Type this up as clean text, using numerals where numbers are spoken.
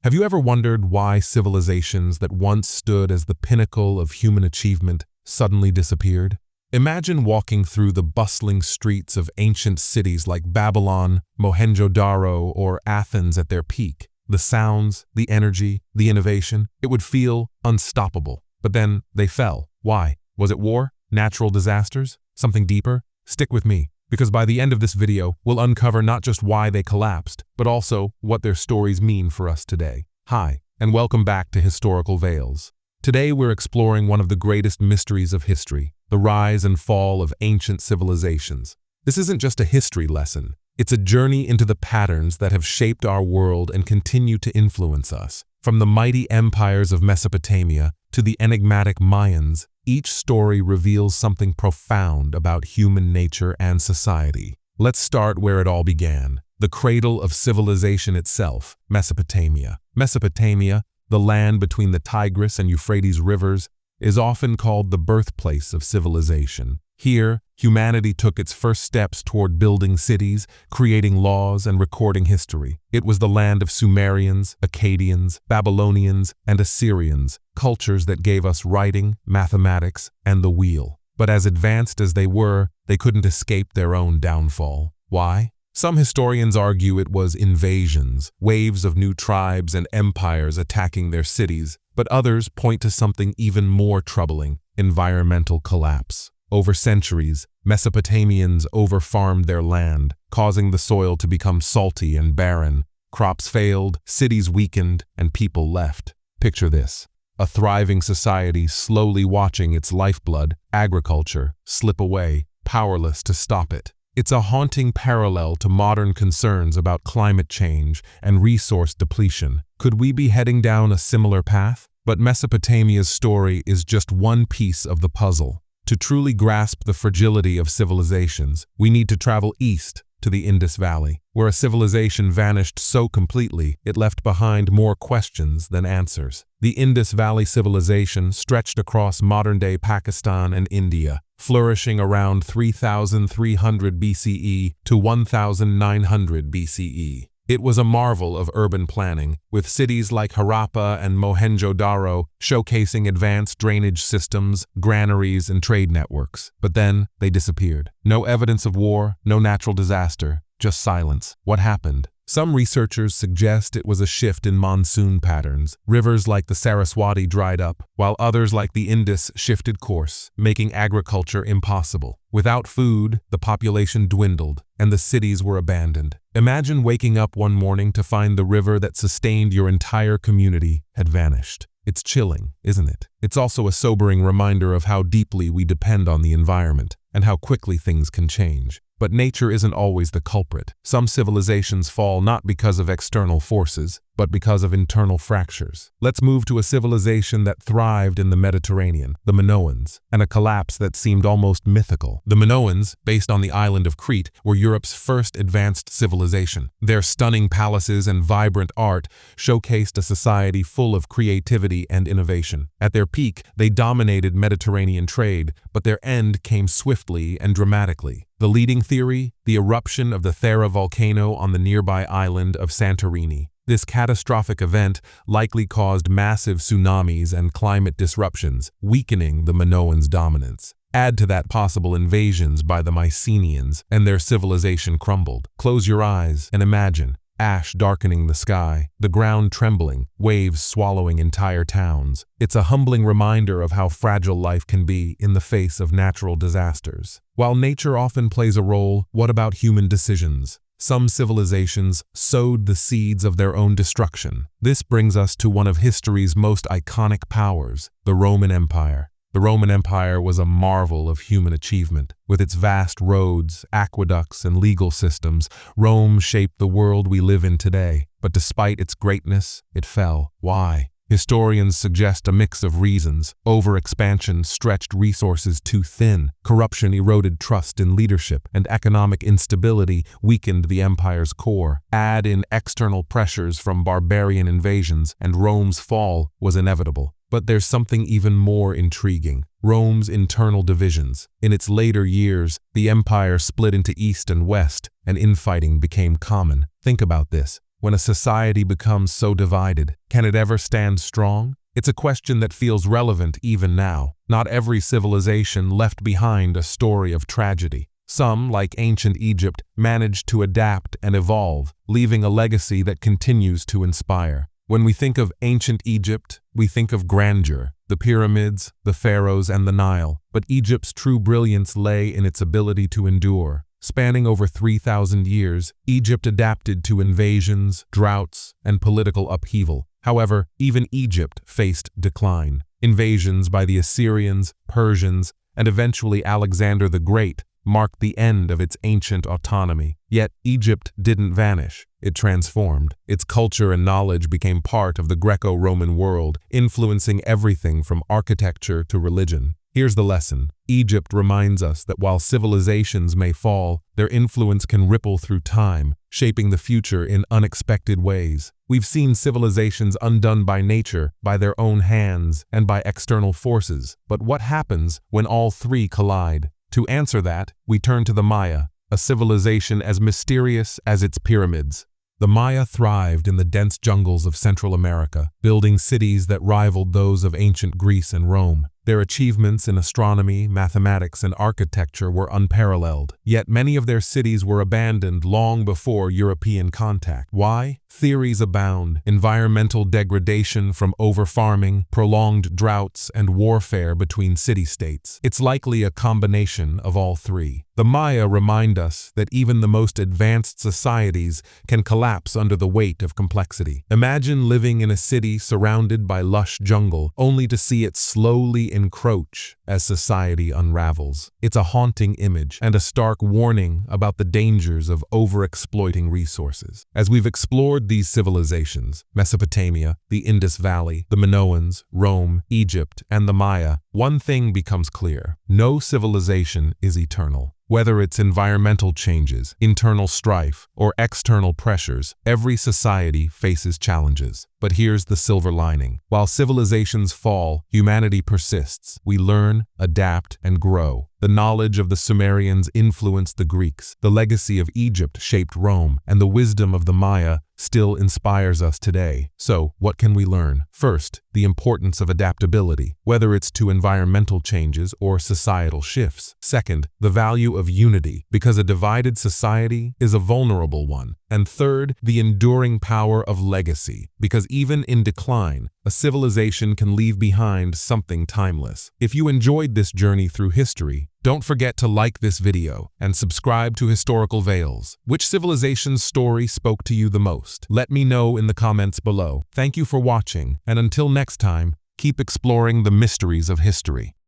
Have you ever wondered why civilizations that once stood as the pinnacle of human achievement suddenly disappeared? Imagine walking through the bustling streets of ancient cities like Babylon, Mohenjo-daro, or Athens at their peak. The sounds, the energy, the innovation, it would feel unstoppable. But then they fell. Why? Was it war? Natural disasters? Something deeper? Stick with me, because by the end of this video, we'll uncover not just why they collapsed, but also what their stories mean for us today. Hi, and welcome back to Historical Veils. Today we're exploring one of the greatest mysteries of history, the rise and fall of ancient civilizations. This isn't just a history lesson. It's a journey into the patterns that have shaped our world and continue to influence us. From the mighty empires of Mesopotamia to the enigmatic Mayans, each story reveals something profound about human nature and society. Let's start where it all began, the cradle of civilization itself, Mesopotamia. Mesopotamia, the land between the Tigris and Euphrates rivers, is often called the birthplace of civilization. Here, humanity took its first steps toward building cities, creating laws, and recording history. It was the land of Sumerians, Akkadians, Babylonians, and Assyrians, cultures that gave us writing, mathematics, and the wheel. But as advanced as they were, they couldn't escape their own downfall. Why? Some historians argue it was invasions, waves of new tribes and empires attacking their cities, but others point to something even more troubling: environmental collapse. Over centuries, Mesopotamians overfarmed their land, causing the soil to become salty and barren. Crops failed, cities weakened, and people left. Picture this: a thriving society slowly watching its lifeblood, agriculture, slip away, powerless to stop it. It's a haunting parallel to modern concerns about climate change and resource depletion. Could we be heading down a similar path? But Mesopotamia's story is just one piece of the puzzle. To truly grasp the fragility of civilizations, we need to travel east to the Indus Valley, where a civilization vanished so completely it left behind more questions than answers. The Indus Valley civilization stretched across modern-day Pakistan and India, flourishing around 3,300 BCE to 1,900 BCE. It was a marvel of urban planning, with cities like Harappa and Mohenjo-daro showcasing advanced drainage systems, granaries, and trade networks. But then they disappeared. No evidence of war, no natural disaster, just silence. What happened? Some researchers suggest it was a shift in monsoon patterns. Rivers like the Saraswati dried up, while others like the Indus shifted course, making agriculture impossible. Without food, the population dwindled, and the cities were abandoned. Imagine waking up one morning to find the river that sustained your entire community had vanished. It's chilling, isn't it? It's also a sobering reminder of how deeply we depend on the environment and how quickly things can change. But nature isn't always the culprit. Some civilizations fall not because of external forces, but because of internal fractures. Let's move to a civilization that thrived in the Mediterranean, the Minoans, and a collapse that seemed almost mythical. The Minoans, based on the island of Crete, were Europe's first advanced civilization. Their stunning palaces and vibrant art showcased a society full of creativity and innovation. At their peak, they dominated Mediterranean trade, but their end came swiftly and dramatically. The leading theory? The eruption of the Thera volcano on the nearby island of Santorini. This catastrophic event likely caused massive tsunamis and climate disruptions, weakening the Minoans' dominance. Add to that possible invasions by the Mycenaeans, and their civilization crumbled. Close your eyes and imagine ash darkening the sky, the ground trembling, waves swallowing entire towns. It's a humbling reminder of how fragile life can be in the face of natural disasters. While nature often plays a role, what about human decisions? Some civilizations sowed the seeds of their own destruction. This brings us to one of history's most iconic powers, the Roman Empire. The Roman Empire was a marvel of human achievement. With its vast roads, aqueducts, and legal systems, Rome shaped the world we live in today. But despite its greatness, it fell. Why? Historians suggest a mix of reasons. Overexpansion stretched resources too thin, corruption eroded trust in leadership, and economic instability weakened the empire's core. Add in external pressures from barbarian invasions, and Rome's fall was inevitable. But there's something even more intriguing: Rome's internal divisions. In its later years, the empire split into east and west, and infighting became common. Think about this. When a society becomes so divided, can it ever stand strong? It's a question that feels relevant even now. Not every civilization left behind a story of tragedy. Some, like ancient Egypt, managed to adapt and evolve, leaving a legacy that continues to inspire. When we think of ancient Egypt, we think of grandeur, the pyramids, the pharaohs, and the Nile. But Egypt's true brilliance lay in its ability to endure. Spanning over 3,000 years, Egypt adapted to invasions, droughts, and political upheaval. However, even Egypt faced decline. Invasions by the Assyrians, Persians, and eventually Alexander the Great marked the end of its ancient autonomy. Yet Egypt didn't vanish. It transformed. Its culture and knowledge became part of the Greco-Roman world, influencing everything from architecture to religion. Here's the lesson. Egypt reminds us that while civilizations may fall, their influence can ripple through time, shaping the future in unexpected ways. We've seen civilizations undone by nature, by their own hands, and by external forces. But what happens when all three collide? To answer that, we turn to the Maya, a civilization as mysterious as its pyramids. The Maya thrived in the dense jungles of Central America, building cities that rivaled those of ancient Greece and Rome. Their achievements in astronomy, mathematics, and architecture were unparalleled. Yet many of their cities were abandoned long before European contact. Why? Theories abound. Environmental degradation from overfarming, prolonged droughts, and warfare between city-states. It's likely a combination of all three. The Maya remind us that even the most advanced societies can collapse under the weight of complexity. Imagine living in a city surrounded by lush jungle, only to see it slowly encroach as society unravels. It's a haunting image and a stark warning about the dangers of overexploiting resources. As we've explored these civilizations, Mesopotamia, the Indus Valley, the Minoans, Rome, Egypt, and the Maya, one thing becomes clear. No civilization is eternal. Whether it's environmental changes, internal strife, or external pressures, every society faces challenges. But here's the silver lining. While civilizations fall, humanity persists. We learn, adapt, and grow. The knowledge of the Sumerians influenced the Greeks. The legacy of Egypt shaped Rome, and the wisdom of the Maya still inspires us today. So, what can we learn? First, the importance of adaptability, whether it's to environmental changes or societal shifts. Second, the value of unity, because a divided society is a vulnerable one. And third, the enduring power of legacy, because even in decline, a civilization can leave behind something timeless. If you enjoyed this journey through history, don't forget to like this video and subscribe to Historical Veils. Which civilization's story spoke to you the most? Let me know in the comments below. Thank you for watching, and until next time, keep exploring the mysteries of history.